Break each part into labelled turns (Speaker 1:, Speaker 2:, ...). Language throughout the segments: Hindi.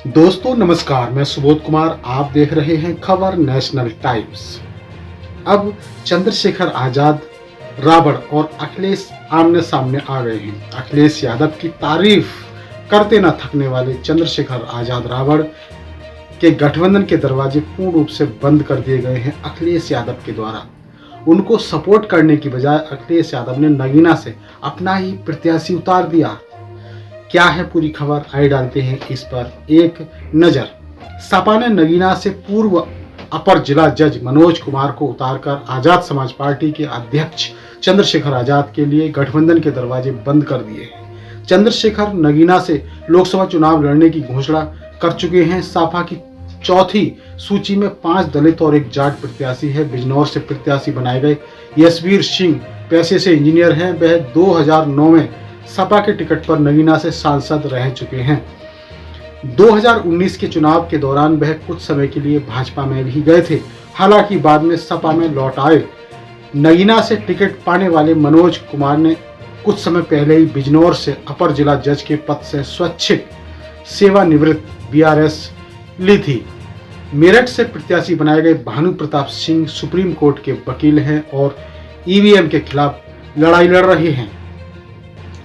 Speaker 1: दोस्तों नमस्कार, मैं सुबोध कुमार। आप देख रहे हैं खबर नेशनल टाइम्स। अब चंद्रशेखर आजाद, रावण और अखिलेश आमने सामने आ गए हैं। अखिलेश यादव की तारीफ करते न थकने वाले चंद्रशेखर आजाद रावण के गठबंधन के दरवाजे पूर्ण रूप से बंद कर दिए गए हैं अखिलेश यादव के द्वारा। उनको सपोर्ट करने की बजाय अखिलेश यादव ने नगीना से अपना ही प्रत्याशी उतार दिया। क्या है पूरी खबर, आइए डालते हैं इस पर एक नजर। सपा ने नगीना से पूर्व अपर जिला जज मनोज कुमार को उतारकर आजाद समाज पार्टी के अध्यक्ष चंद्रशेखर आजाद के लिए गठबंधन के दरवाजे बंद कर दिए हैं। चंद्रशेखर नगीना से लोकसभा चुनाव लड़ने की घोषणा कर चुके हैं। सपा की चौथी सूची में 5 दलित और एक जाट प्रत्याशी है। बिजनौर से प्रत्याशी बनाए गए यशवीर सिंह पेशे से इंजीनियर हैं। वह 2009 में सपा के टिकट पर नगीना से सांसद रह चुके हैं। 2019 के चुनाव के दौरान वह कुछ समय के लिए भाजपा में भी गए थे, हालांकि बाद में सपा में लौट आए। नगीना से टिकट पाने वाले मनोज कुमार ने कुछ समय पहले ही बिजनौर से अपर जिला जज के पद से स्वैच्छिक सेवानिवृत्त बीआरएस ली थी। मेरठ से प्रत्याशी बनाए गए भानु प्रताप सिंह सुप्रीम कोर्ट के वकील हैं और ईवीएम के खिलाफ लड़ाई लड़ रहे हैं।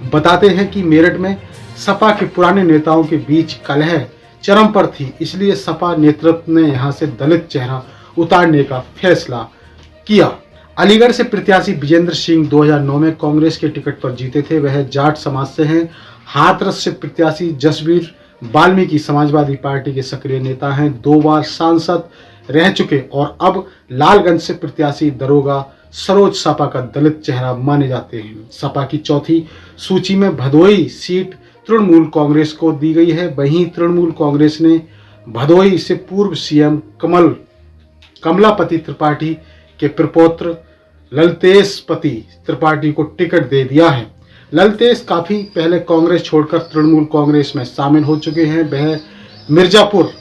Speaker 1: बताते हैं कि मेरठ में सपा के पुराने नेताओं के बीच कलह चरम पर थी, इसलिए सपा नेतृत्व ने यहां से दलित चेहरा उतारने का फैसला किया। अलीगढ़ से प्रत्याशी विजेंद्र सिंह 2009 में कांग्रेस के टिकट पर जीते थे। वह जाट समाज से हैं। हाथरस से प्रत्याशी जसवीर वाल्मीकि समाजवादी पार्टी के सक्रिय नेता हैं। 2 बार सांसद रह चुके और अब लालगंज से प्रत्याशी दरोगा सरोज सपा का दलित चेहरा माने जाते हैं। सपा की चौथी सूची में भदोई सीट तृणमूल कांग्रेस को दी गई है। वहीं तृणमूल कांग्रेस ने भदोई से पूर्व सीएम कमलापति त्रिपाठी के प्रपौत्र ललतेश पति त्रिपाठी को टिकट दे दिया है। ललतेश काफी पहले कांग्रेस छोड़कर तृणमूल कांग्रेस में शामिल हो चुके हैं। वह मिर्जापुर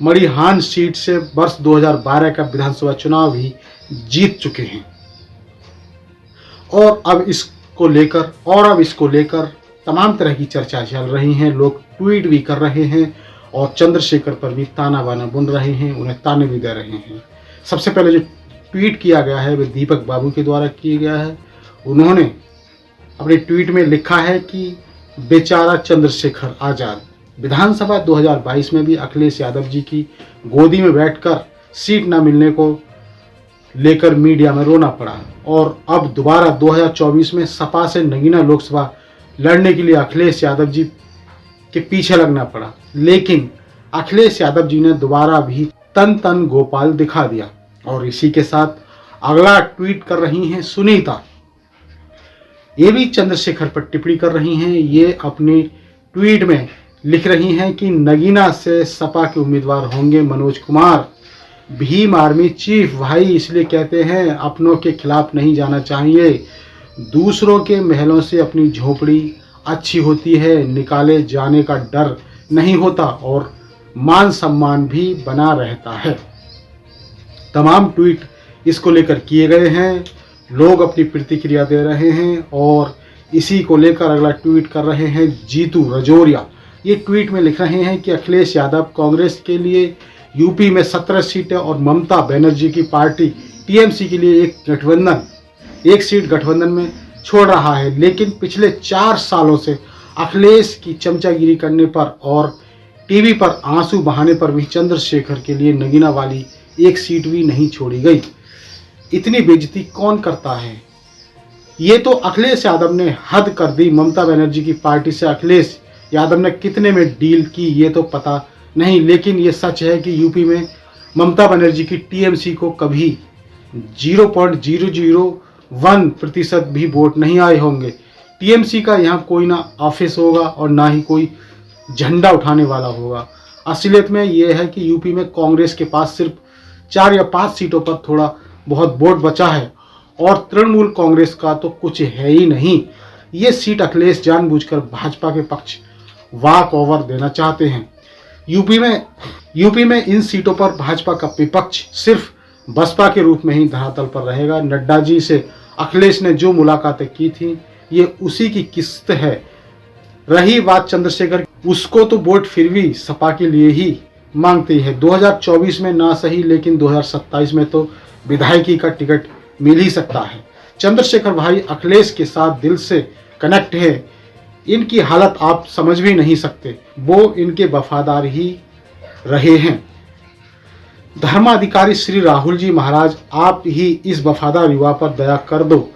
Speaker 1: मड़िहान सीट से वर्ष 2012 का विधानसभा चुनाव भी जीत चुके हैं। और अब इसको लेकर तमाम तरह की चर्चा चल रही हैं। लोग ट्वीट भी कर रहे हैं और चंद्रशेखर पर भी ताना बाना बुन रहे हैं, उन्हें ताने भी दे रहे हैं। सबसे पहले जो ट्वीट किया गया है वह दीपक बाबू के द्वारा किया गया है। उन्होंने अपने ट्वीट में लिखा है कि बेचारा चंद्रशेखर आजाद, विधानसभा 2022 में भी अखिलेश यादव जी की गोदी में बैठकर सीट न मिलने को लेकर मीडिया में रोना पड़ा और अब दोबारा 2024 में सपा से नगीना लोकसभा लड़ने के लिए अखिलेश यादव जी के पीछे लगना पड़ा। लेकिन अखिलेश यादव जी ने दोबारा भी तन गोपाल दिखा दिया। और इसी के साथ अगला ट्वीट कर रही हैं सुनीता। ये भी चंद्रशेखर पर टिप्पणी कर रही हैं। ये अपने ट्वीट में लिख रही हैं कि नगीना से सपा के उम्मीदवार होंगे मनोज कुमार। भीम आर्मी चीफ भाई, इसलिए कहते हैं अपनों के खिलाफ नहीं जाना चाहिए। दूसरों के महलों से अपनी झोपड़ी अच्छी होती है, निकाले जाने का डर नहीं होता और मान सम्मान भी बना रहता है। तमाम ट्वीट इसको लेकर किए गए हैं। लोग अपनी प्रतिक्रिया दे रहे हैं और इसी को लेकर अगला ट्वीट कर रहे हैं जीतू रजौरिया। ये ट्वीट में लिख रहे हैं कि अखिलेश यादव कांग्रेस के लिए यूपी में 17 सीटें और ममता बनर्जी की पार्टी टीएमसी के लिए एक सीट गठबंधन में छोड़ रहा है। लेकिन पिछले 4 सालों से अखिलेश की चमचागिरी करने पर और टीवी पर आंसू बहाने पर भी चंद्रशेखर के लिए नगीना वाली एक सीट भी नहीं छोड़ी गई। इतनी बेइज्जती कौन करता है? ये तो अखिलेश यादव ने हद कर दी। ममता बनर्जी की पार्टी से अखिलेश यादव ने कितने में डील की ये तो पता नहीं, लेकिन ये सच है कि यूपी में ममता बनर्जी की टीएमसी को कभी 0.001% भी वोट नहीं आए होंगे। टीएमसी का यहाँ कोई ना ऑफिस होगा और ना ही कोई झंडा उठाने वाला होगा। असलियत में ये है कि यूपी में कांग्रेस के पास सिर्फ 4 या 5 सीटों पर थोड़ा बहुत वोट बचा है और तृणमूल कांग्रेस का तो कुछ है ही नहीं। ये सीट अखिलेश जानबूझकर भाजपा के पक्ष वॉक ओवर देना चाहते हैं। यूपी में इन सीटों पर भाजपा का विपक्ष सिर्फ बसपा के रूप में ही धरातल पर रहेगा। नड्डा जी से अखिलेश ने जो मुलाकातें की थी ये उसी की किस्त है। रही बात चंद्रशेखर, उसको तो वोट फिर भी सपा के लिए ही मांगती है। 2024 में ना सही, लेकिन 2027 में तो विधायकी का टिकट मिल ही सकता है। चंद्रशेखर भाई अखिलेश के साथ दिल से कनेक्ट है। इनकी हालत आप समझ भी नहीं सकते, वो इनके वफादार ही रहे हैं। धर्माधिकारी श्री राहुल जी महाराज, आप ही इस वफादार युवा पर दया कर दो।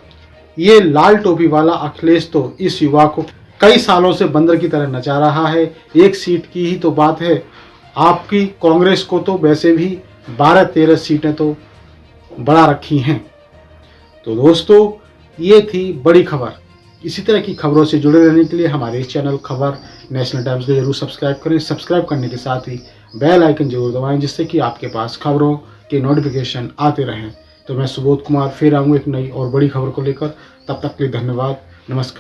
Speaker 1: ये लाल टोपी वाला अखिलेश तो इस युवा को कई सालों से बंदर की तरह नचा रहा है। एक सीट की ही तो बात है, आपकी कांग्रेस को तो वैसे भी 12-13 सीटें तो बढ़ा रखी हैं। तो दोस्तों, ये थी बड़ी खबर। इसी तरह की खबरों से जुड़े रहने के लिए हमारे चैनल खबर नेशनल टाइम्स को जरूर सब्सक्राइब करें। सब्सक्राइब करने के साथ ही बेल आइकन जरूर दबाएं, जिससे कि आपके पास खबरों के नोटिफिकेशन आते रहें। तो मैं सुबोध कुमार फिर आऊँगा एक नई और बड़ी खबर को लेकर। तब तक के लिए धन्यवाद, नमस्कार।